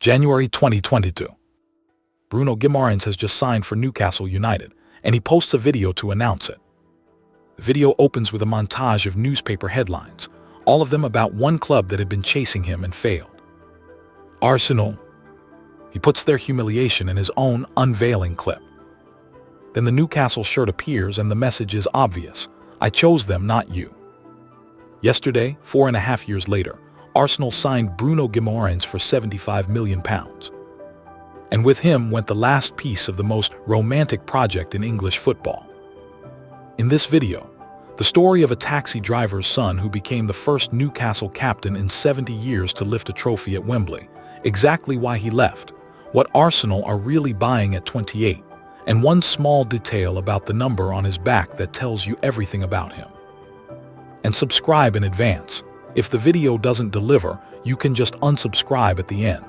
January 2022. Bruno Guimarães has just signed for Newcastle United, and he posts a video to announce it. The video opens with a montage of newspaper headlines, all of them about one club that had been chasing him and failed. Arsenal. He puts their humiliation in his own unveiling clip. Then the Newcastle shirt appears and the message is obvious: I chose them, not you. Yesterday, 4.5 years later, Arsenal signed Bruno Guimarães for £75 million. And with him went the last piece of the most romantic project in English football. In this video, the story of a taxi driver's son who became the first Newcastle captain in 70 years to lift a trophy at Wembley, exactly why he left, what Arsenal are really buying at 28, and one small detail about the number on his back that tells you everything about him. And subscribe in advance. If the video doesn't deliver, you can just unsubscribe at the end.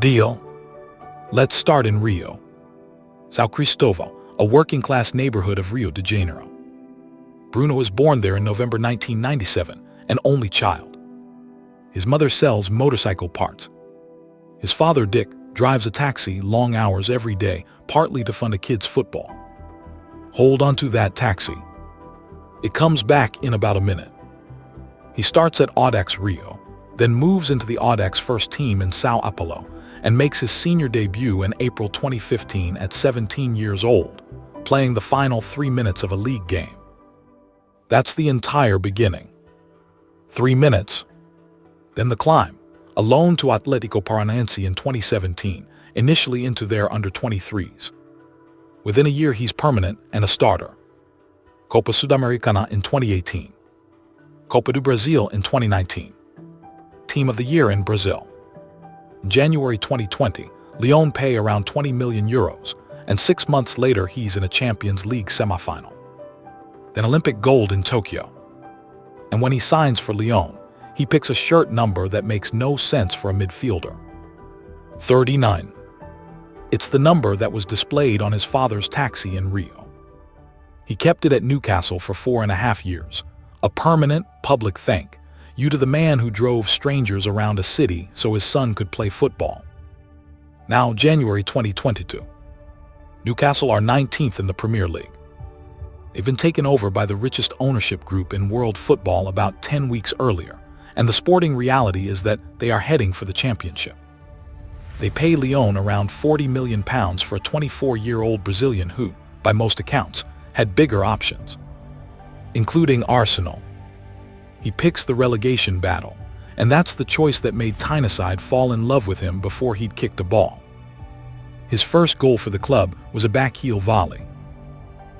Deal? Let's start in Rio. São Cristóvão, a working-class neighborhood of Rio de Janeiro. Bruno was born there in November 1997, an only child. His mother sells motorcycle parts. His father, Dick, drives a taxi long hours every day, partly to fund a kid's football. Hold on to that taxi. It comes back in about a minute. He starts at Audax Rio, then moves into the Audax first team in São Paulo, and makes his senior debut in April 2015 at 17 years old, playing the final 3 minutes of a league game. That's the entire beginning. 3 minutes. Then the climb, a loan to Atlético Paranaense in 2017, initially into their under-23s. Within a year he's permanent and a starter. Copa Sudamericana in 2018. Copa do Brasil in 2019. Team of the Year in Brazil. In January 2020, Lyon pay around €20 million, and 6 months later he's in a Champions League semifinal. Then Olympic gold in Tokyo. And when he signs for Lyon, he picks a shirt number that makes no sense for a midfielder. 39. It's the number that was displayed on his father's taxi in Rio. He kept it at Newcastle for 4.5 years. A permanent, public thank you to the man who drove strangers around a city so his son could play football. Now, January 2022. Newcastle are 19th in the Premier League. They've been taken over by the richest ownership group in world football about 10 weeks earlier, and the sporting reality is that they are heading for the championship. They pay Lyon around £40 million for a 24-year-old Brazilian who, by most accounts, had bigger options, including Arsenal. He picks the relegation battle, and that's the choice that made Tyneside fall in love with him before he'd kicked a ball. His first goal for the club was a backheel volley.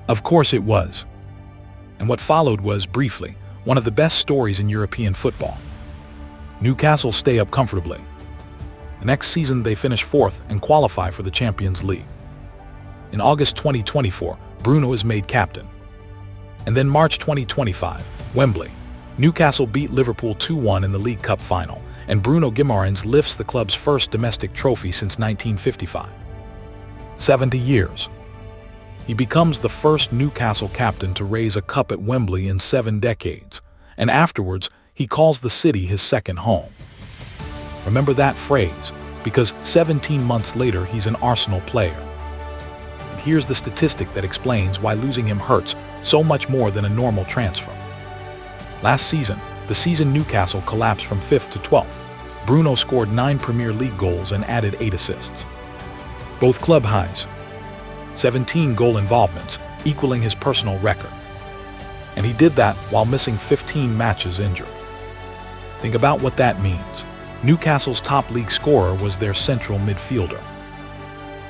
Of course it was. And what followed was, briefly, one of the best stories in European football. Newcastle stay up comfortably. The next season they finish 4th and qualify for the Champions League. In August 2024, Bruno is made captain. And then March 2025, Wembley, Newcastle beat Liverpool 2-1 in the League Cup final, and Bruno Guimarães lifts the club's first domestic trophy since 1955. 70 years. He becomes the first Newcastle captain to raise a cup at Wembley in 7 decades, and afterwards he calls the city his second home. Remember that phrase, because 17 months later he's an Arsenal player. And here's the statistic that explains why losing him hurts so much more than a normal transfer. Last season, the season Newcastle collapsed from 5th to 12th. Bruno scored 9 Premier League goals and added 8 assists. Both club highs. 17 goal involvements, equaling his personal record. And he did that while missing 15 matches injured. Think about what that means. Newcastle's top league scorer was their central midfielder.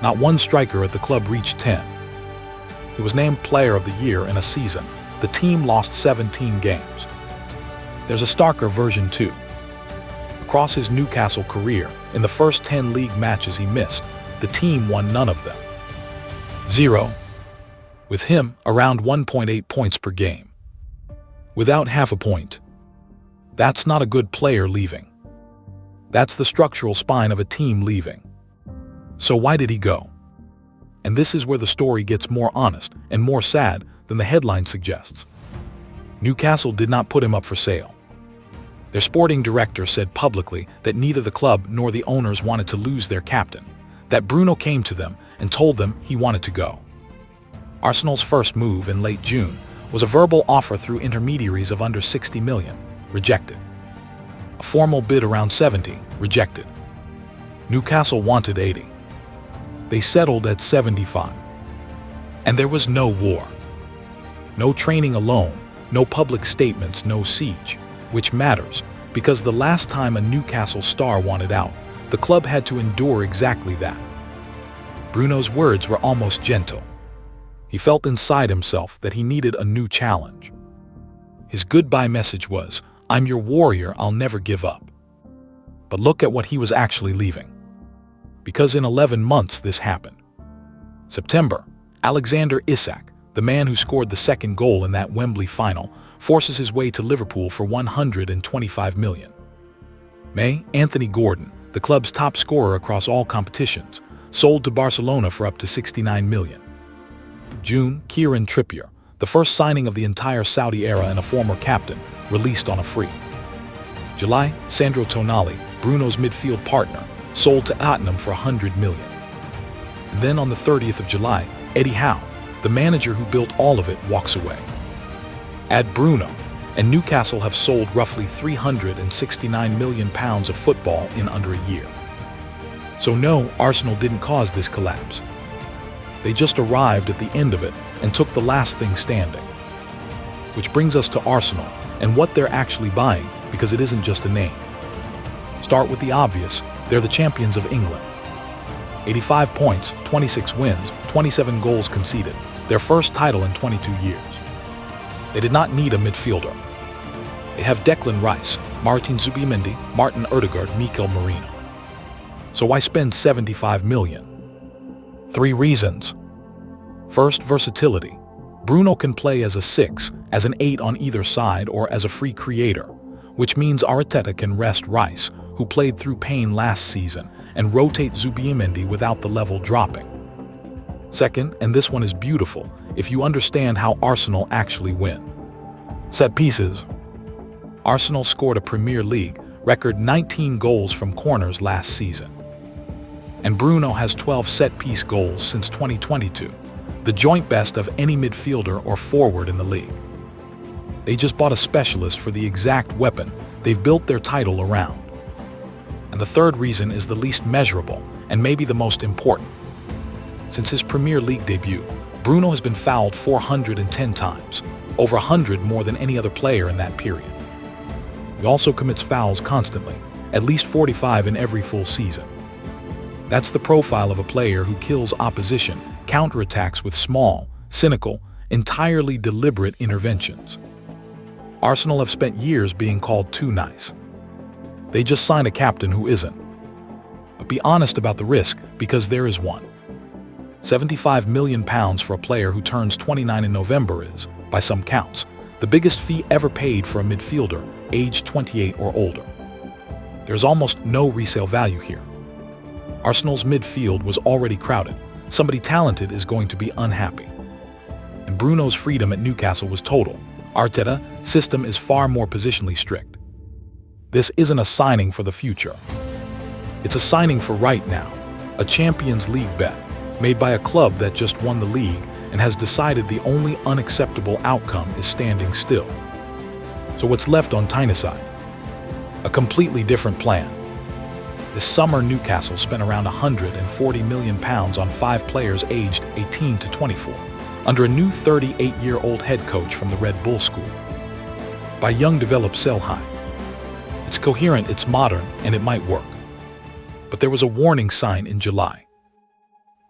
Not one striker at the club reached 10. He was named Player of the Year in a season. The team lost 17 games. There's a starker version too. Across his Newcastle career, in the first 10 league matches he missed, the team won none of them. 0. With him, around 1.8 points per game. Without half a point. That's not a good player leaving. That's the structural spine of a team leaving. So why did he go? And this is where the story gets more honest and more sad than the headline suggests. Newcastle did not put him up for sale. Their sporting director said publicly that neither the club nor the owners wanted to lose their captain, that Bruno came to them and told them he wanted to go. Arsenal's first move in late June was a verbal offer through intermediaries of under 60 million, rejected. A formal bid around 70, rejected. Newcastle wanted 80. They settled at 75. And there was no war. No training alone, no public statements, no siege, which matters because the last time a Newcastle star wanted out, the club had to endure exactly that. Bruno's words were almost gentle. He felt inside himself that he needed a new challenge. His goodbye message was, "I'm your warrior, I'll never give up." But look at what he was actually leaving. Because in 11 months this happened. September, Alexander Isak, the man who scored the second goal in that Wembley final, forces his way to Liverpool for 125 million. May, Anthony Gordon, the club's top scorer across all competitions, sold to Barcelona for up to 69 million. June, Kieran Trippier, the first signing of the entire Saudi era and a former captain, released on a free. July, Sandro Tonali, Bruno's midfield partner, sold to Tottenham for 100 million. And then on the 30th of July, Eddie Howe, the manager who built all of it, walks away. Add Bruno, and Newcastle have sold roughly £369 million of football in under a year. So no, Arsenal didn't cause this collapse. They just arrived at the end of it and took the last thing standing. Which brings us to Arsenal and what they're actually buying, because it isn't just a name. Start with the obvious, they're the champions of England. 85 points, 26 wins, 27 goals conceded, their first title in 22 years. They did not need a midfielder. They have Declan Rice, Martin Zubimendi, Martin Odegaard, Mikel Merino. So why spend 75 million? 3 reasons. First, versatility. Bruno can play as a 6, as an 8 on either side, or as a free creator, which means Arteta can rest Rice, who played through pain last season, and rotate Zubimendi without the level dropping. Second, and this one is beautiful, if you understand how Arsenal actually win. Set pieces. Arsenal scored a Premier League record 19 goals from corners last season. And Bruno has 12 set-piece goals since 2022, the joint best of any midfielder or forward in the league. They just bought a specialist for the exact weapon they've built their title around. And the third reason is the least measurable and maybe the most important. Since his Premier League debut, Bruno has been fouled 410 times, over 100 more than any other player in that period. He also commits fouls constantly, at least 45 in every full season. That's the profile of a player who kills opposition, counterattacks with small, cynical, entirely deliberate interventions. Arsenal have spent years being called too nice. They just signed a captain who isn't. But be honest about the risk, because there is one. £75 million for a player who turns 29 in November is, by some counts, the biggest fee ever paid for a midfielder aged 28 or older. There's almost no resale value here. Arsenal's midfield was already crowded. Somebody talented is going to be unhappy. And Bruno's freedom at Newcastle was total. Arteta's system is far more positionally strict. This isn't a signing for the future. It's a signing for right now, a Champions League bet made by a club that just won the league and has decided the only unacceptable outcome is standing still. So what's left on Tyneside? A completely different plan. This summer, Newcastle spent around £140 million on 5 players aged 18 to 24, under a new 38-year-old head coach from the Red Bull School. By young developed sell high. It's coherent, it's modern, and it might work. But there was a warning sign in July.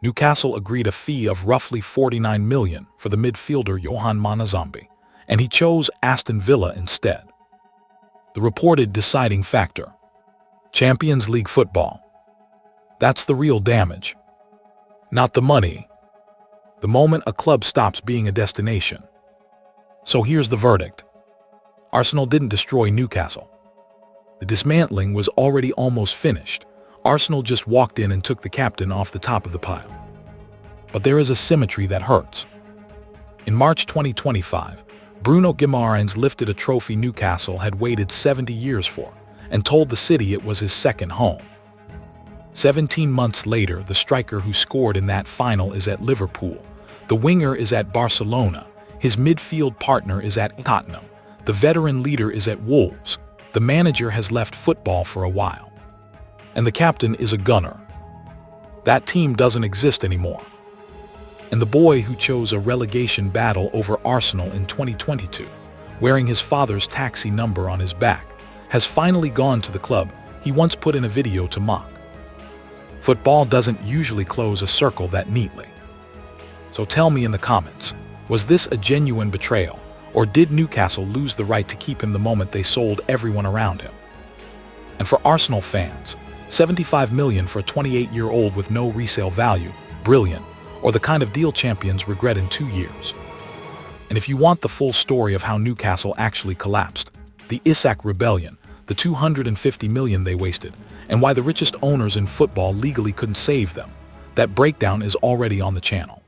Newcastle agreed a fee of roughly £49 million for the midfielder Yohan Manazambi, and he chose Aston Villa instead. The reported deciding factor. Champions League football. That's the real damage. Not the money. The moment a club stops being a destination. So here's the verdict. Arsenal didn't destroy Newcastle. The dismantling was already almost finished. Arsenal just walked in and took the captain off the top of the pile. But there is a symmetry that hurts. In March 2025, Bruno Guimarães lifted a trophy Newcastle had waited 70 years for and told the city it was his second home. 17 months later, the striker who scored in that final is at Liverpool. The winger is at Barcelona. His midfield partner is at Tottenham. The veteran leader is at Wolves. The manager has left football for a while. And the captain is a gunner. That team doesn't exist anymore. And the boy who chose a relegation battle over Arsenal in 2022, wearing his father's taxi number on his back, has finally gone to the club he once put in a video to mock. Football doesn't usually close a circle that neatly. So tell me in the comments, was this a genuine betrayal, or did Newcastle lose the right to keep him the moment they sold everyone around him? And for Arsenal fans, 75 million for a 28-year-old with no resale value, brilliant, or the kind of deal champions regret in 2 years. And if you want the full story of how Newcastle actually collapsed, the Isak rebellion, the 250 million they wasted, and why the richest owners in football legally couldn't save them, that breakdown is already on the channel.